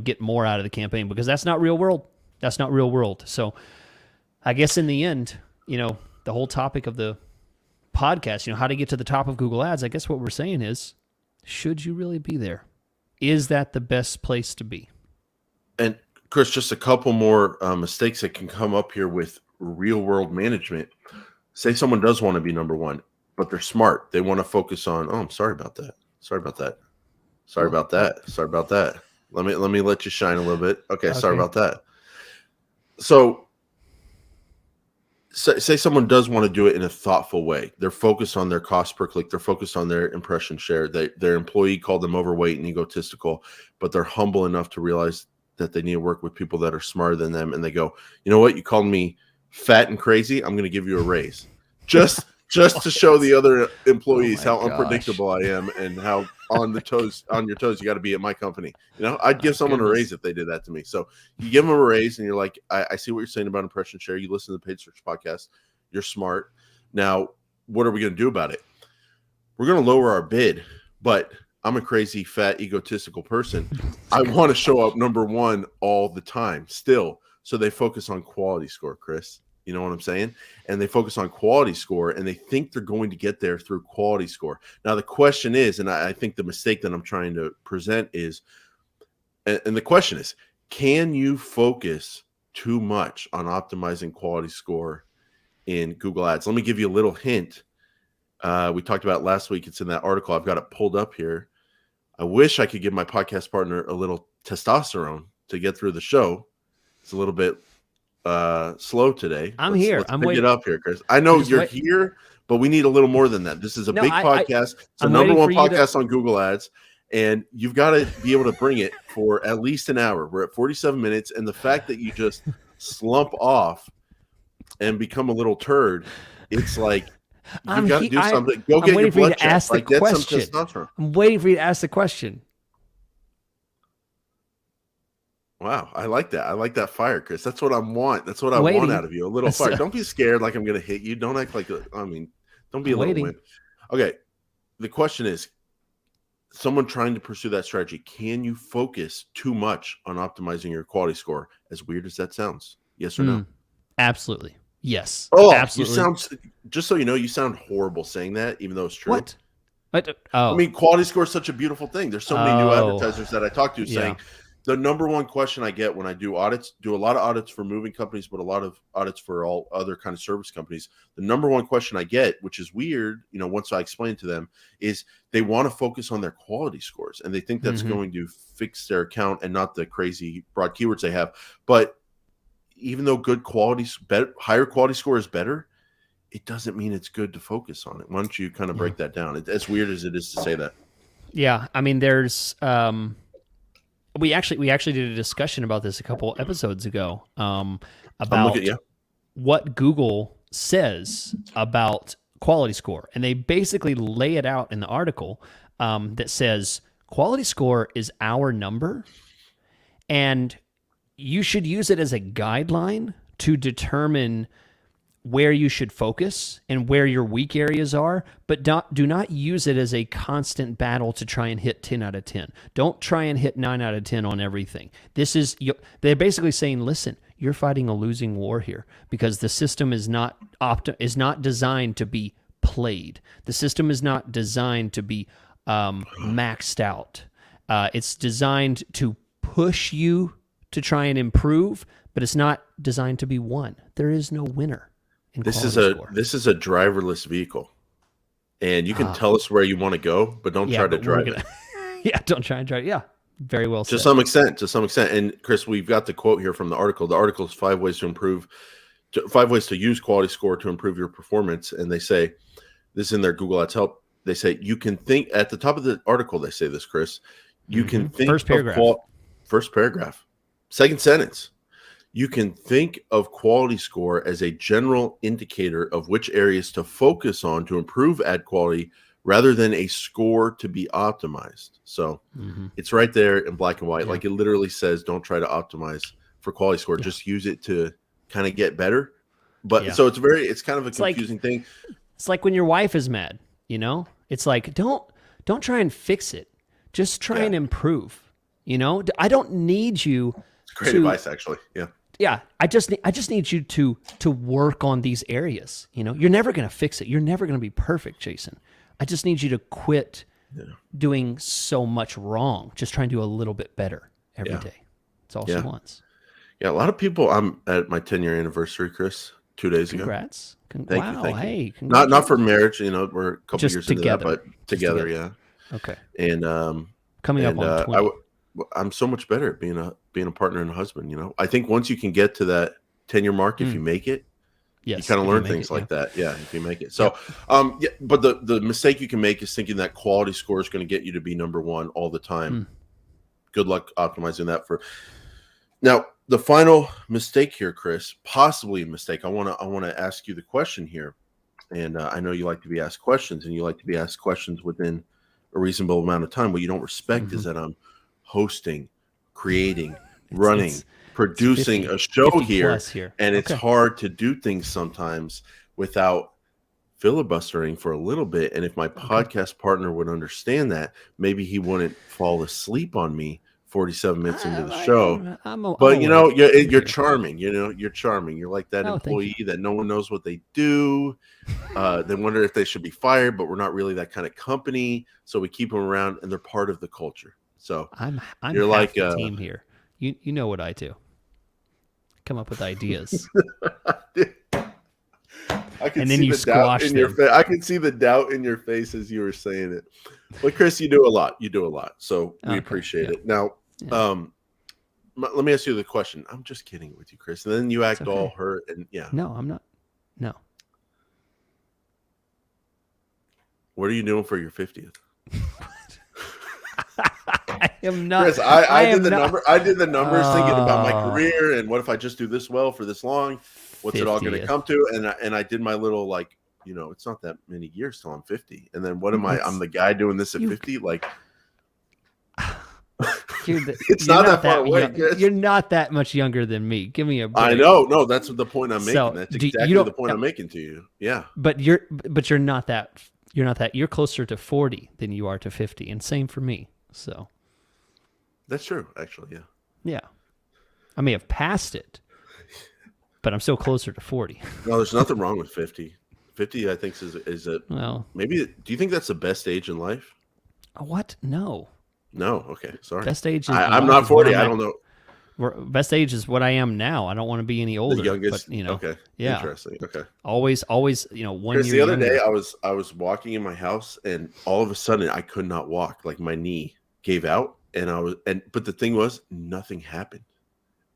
get more out of the campaign, because that's not real world. That's not real world. So I guess in the end, the whole topic of the podcast, how to get to the top of Google Ads, I guess what we're saying is, should you really be there? Is that the best place to be? And Chris, just a couple more mistakes that can come up here with real world management. Say someone does want to be number one, but they're smart. They want to focus on, I'm sorry about that. Sorry about that. Sorry about that. Sorry about that. Let me let you shine a little bit. Okay. Sorry about that. So say someone does want to do it in a thoughtful way. They're focused on their cost per click. They're focused on their impression share. Their employee called them overweight and egotistical, but they're humble enough to realize that they need to work with people that are smarter than them. And they go, you know what? You called me fat and crazy. I'm going to give you a raise. Just to show the other employees how unpredictable I am and how on your toes you got to be at my company. I'd give someone a raise if they did that to me. So you give them a raise and you're like, I see what you're saying about impression share. You listen to the Paid Search podcast. You're smart. Now, what are we going to do about it? We're going to lower our bid, but I'm a crazy, fat, egotistical person. I want to show up number one all the time still. So they focus on quality score, Chris. You know what I'm saying? And they focus on quality score, and they think they're going to get there through quality score. Now, the question is, and I think the mistake that I'm trying to present is, and the question is, can you focus too much on optimizing quality score in Google Ads? Let me give you a little hint. We talked about it last week. It's in that article. I've got it pulled up here. I wish I could give my podcast partner a little testosterone to get through the show. It's a little bit slow today. I'm here. Let's I'm pick waiting. it up here, Chris. I know you're here, but we need a little more than that. This is a big podcast. It's the number one podcast on Google Ads, and you've got to be able to bring it for at least an hour. We're at 47 minutes, and the fact that you just slump off and become a little turd, it's like you've got to do something. Go get your blood checked. Like, get some testosterone. I'm waiting for you to ask the question. Wow, I like that. I like that fire, Chris. That's what I want. That's what I want out of you. A little fire. Don't be scared like I'm going to hit you. Don't act like don't be a little wimp. Okay, the question is, someone trying to pursue that strategy, can you focus too much on optimizing your quality score? As weird as that sounds. Yes or no? Absolutely. Yes. Oh, absolutely. You sound, just so you know, you sound horrible saying that, even though it's true. What? I mean, quality score is such a beautiful thing. There's so many new advertisers that I talk to saying, the number one question I get when I do audits, do a lot of audits for moving companies, but a lot of audits for all other kind of service companies. The number one question I get, which is weird, once I explain to them, is they want to focus on their quality scores, and they think that's going to fix their account and not the crazy broad keywords they have. But even though good quality, higher quality score is better, it doesn't mean it's good to focus on it. Why don't you kind of break that down? As weird as it is to say that. Yeah, I mean, there's. We actually did a discussion about this a couple episodes ago about what Google says about quality score, and they basically lay it out in the article that says quality score is our number, and you should use it as a guideline to determine where you should focus and where your weak areas are, but do not use it as a constant battle to try and hit 10 out of 10. Don't try and hit 9 out of 10 on everything. They're basically saying, listen, you're fighting a losing war here because the system is not designed to be played. The system is not designed to be maxed out. It's designed to push you to try and improve, but it's not designed to be won. There is no winner. This is a driverless vehicle, and you can tell us where you want to go, but don't try to drive it. Don't try and drive. Yeah, very well said. To some extent. And Chris, we've got the quote here from the article. The article is 5 ways to use quality score to improve your performance. And they say this in their Google Ads help. They say you can think at the top of the article. They say this, Chris. You can think first paragraph. First paragraph. Second sentence. You can think of quality score as a general indicator of which areas to focus on to improve ad quality rather than a score to be optimized. So it's right there in black and white. Like it literally says, don't try to optimize for quality score. Just use it to kind of get better. But so it's kind of a confusing thing. It's like when your wife is mad, it's like, don't try and fix it. Just try and improve. I don't need you. It's great advice, actually. Yeah. Yeah, I just need you to work on these areas. You're never going to fix it. You're never going to be perfect, Jason. I just need you to quit doing so much wrong. Just try and do a little bit better every day. That's all she wants. Yeah, a lot of people. I'm at my 10-year anniversary, Chris, 2 days ago. Congrats! Thank you. Hey, not for marriage. We're a couple just years together. into that, but together. Yeah. Okay. And coming up on 20. I'm so much better at being a partner and a husband. I think once you can get to that 10-year mark, if you make it, you kind of learn things like that. Yeah, if you make it. So, but the mistake you can make is thinking that quality score is going to get you to be number one all the time. Good luck optimizing that for. Now, the final mistake here, Chris, possibly a mistake. I want to ask you the question here, and I know you like to be asked questions, and you like to be asked questions within a reasonable amount of time. What you don't respect is that I'm hosting, creating, running, producing a show here, and it's hard to do things sometimes without filibustering for a little bit. And if my podcast partner would understand that, maybe he wouldn't fall asleep on me 47 minutes into the show. I'm But you know, awake. I'm you're here. charming. You know, you're charming. You're like that Oh, thank employee you. that no one knows what they do. They wonder if they should be fired, but we're not really that kind of company. So we keep them around, and they're part of the culture. So I'm you're half like, the team here. You know what I do. Come up with ideas. I can And then see you the doubt squash in your them. face. I can see the doubt in your face as you were saying it. But Chris, you do a lot. You do a lot. So we Okay, appreciate yeah. it. Now, Yeah. let me ask you the question. I'm just kidding with you, Chris. And then you act okay. all hurt. And yeah, No, I'm not. No. what are you doing for your 50th? I am not. Chris, I did am the not, number. I did the numbers thinking about my Oh, career and what if I just do this well for this long? What's it all going to 50th. come to? And I did my little like, you know, it's not that many years till I'm 50. And then what am I? I'm the guy doing this at 50. Like, it's you're not that far away. You're not that much younger than me. Give me a break. I know. No, that's the point I'm making. So, That's you exactly don't- the point I'm making to you. Yeah. But you're not that. You're not that. You're closer to 40 than you are to 50, and same for me. So That's true, actually. Yeah. yeah, I may have passed it, but I'm still closer to 40. No, there's nothing wrong with 50. 50, I think, is a Well, maybe. Do you think that's the best age in life? what? No. No. Okay. Sorry. Best age. I'm not 40. I don't know. Best age is what I am now. I don't want to be any older. The youngest. But, you know, Okay. yeah. Interesting. Okay. Always, you know, 1 Chris, year the other younger. day I was walking in my house and all of a sudden I could not walk. Like my knee gave out but the thing was nothing happened.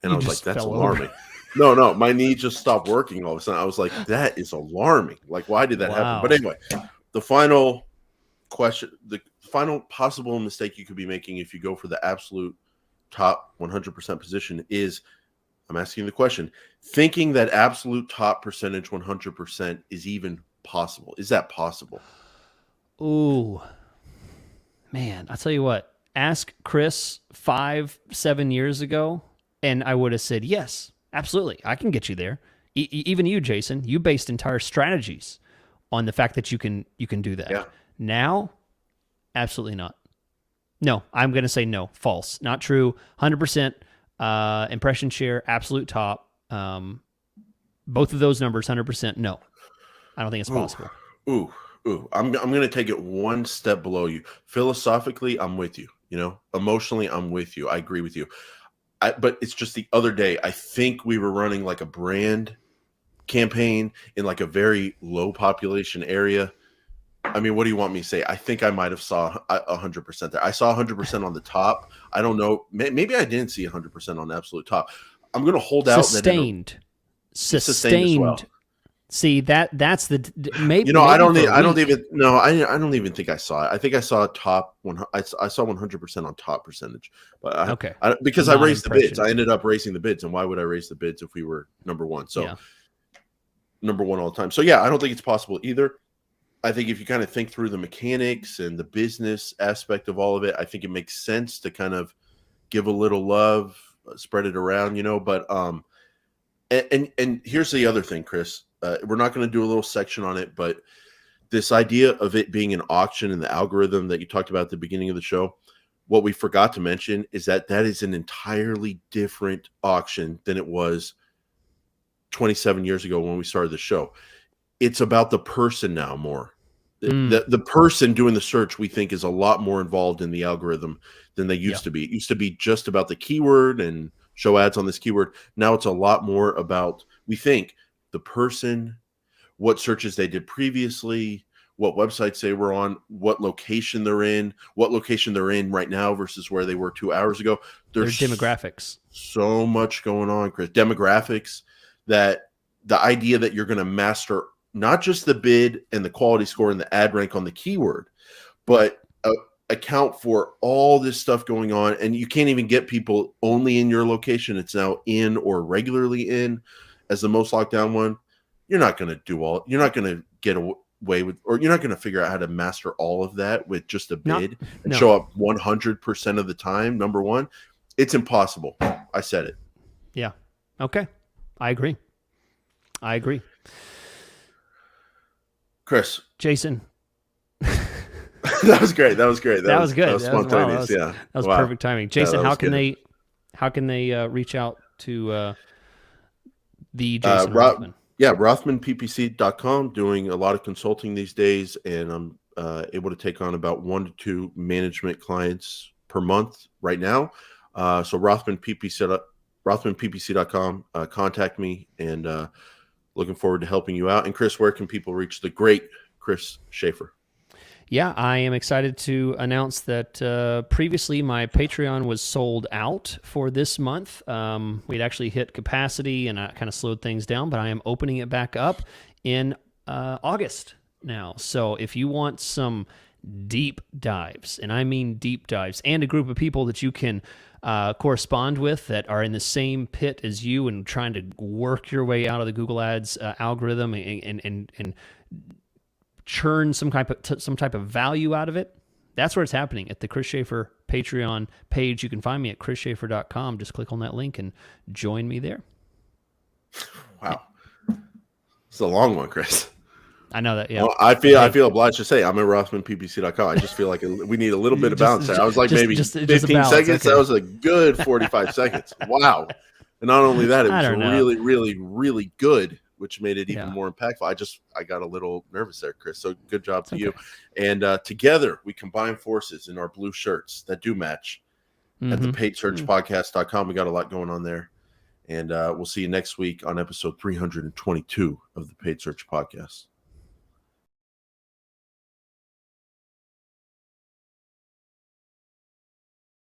And You I was like, just that's fell over. alarming. No, my knee just stopped working all of a sudden. I was like, that is alarming. Like, why did that happen? Wow. But anyway, the final question, the final possible mistake you could be making if you go for the absolute top 100% position is, I'm asking the question, thinking that absolute top percentage 100% is even possible. Is that possible? Ooh, man, I'll tell you what. Ask Chris 5-7 years ago, and I would have said yes, absolutely. I can get you there. Even you, Jason, you based entire strategies on the fact that you can do that. Yeah. Now, absolutely not. No, I'm going to say no, false, not true. 100% impression share, absolute top. Both of those numbers, 100%. No, I don't think it's possible. Ooh. I'm going to take it one step below you. Philosophically, I'm with you. You know, emotionally, I'm with you. I agree with you. But it's just the other day, I think we were running like a brand campaign in like a very low population area. I mean, what do you want me to say? I think I might have saw 100% there. I saw 100% on the top. I don't know. Maybe I didn't see 100% on the absolute top. I'm going to hold out. Sustained as well. See, that's the maybe. You know, maybe I don't even think I saw it. I think I saw top one. I saw 100% on top percentage, but okay, because not I raised the bids. impression. I ended up raising the bids, and why would I raise the bids if we were number one? So Yeah. number one all the time. So yeah, I don't think it's possible either. I think if you kind of think through the mechanics and the business aspect of all of it, I think it makes sense to kind of give a little love, spread it around, you know. But and here's the other thing, Chris. We're not going to do a little section on it, but this idea of it being an auction and the algorithm that you talked about at the beginning of the show, what we forgot to mention is that is an entirely different auction than it was 27 years ago when we started the show. It's about the person now more. The person doing the search, we think, is a lot more involved in the algorithm than they used to be. It used to be just about the keyword and show ads on this keyword. Now it's a lot more about, we think, the person, what searches they did previously, what websites they were on, what location they're in right now versus where they were 2 hours ago. There's demographics. So much going on, Chris. Demographics, that the idea that you're going to master not just the bid and the quality score and the ad rank on the keyword, but account for all this stuff going on. And you can't even get people only in your location. It's now in or regularly in as the most locked down one. You're not going to you're not going to get away with, or you're not going to figure out how to master all of that with just a bid and show up 100% of the time. Number one, it's impossible. I said it. Yeah. Okay. I agree. Chris. Jason. That was great. That was great. That was good. That was spontaneous. That was perfect timing. Jason, how can they reach out to the Jason Rothman? Yeah, RothmanPPC.com, doing a lot of consulting these days, and I'm able to take on about 1 to 2 management clients per month right now. So RothmanPPC.com, contact me, and looking forward to helping you out. And Chris, where can people reach the great Chris Schaefer? Yeah, I am excited to announce that previously my Patreon was sold out for this month. We'd actually hit capacity and I kind of slowed things down, but I am opening it back up in August now. So if you want some deep dives, and I mean deep dives, and a group of people that you can correspond with that are in the same pit as you and trying to work your way out of the Google Ads algorithm and churn some type of value out of it, that's where it's happening at the Chris Schaefer Patreon page. You can find me at chrisschaefer.com. Just click on that link and join me there. Wow. It's a long one, Chris. I know that, yeah. Well, I feel obliged to say I'm at RothmanPPC.com. I just feel like we need a little bit of balance there. I was like maybe 15 seconds. Okay. That was a good 45 seconds. Wow. And not only that, it was really, really, really good, which made it even more impactful. I got a little nervous there, Chris. So good job to you. And together we combine forces in our blue shirts that do match at the paidsearchpodcast.com. We got a lot going on there. And we'll see you next week on episode 322 of the Paid Search Podcast.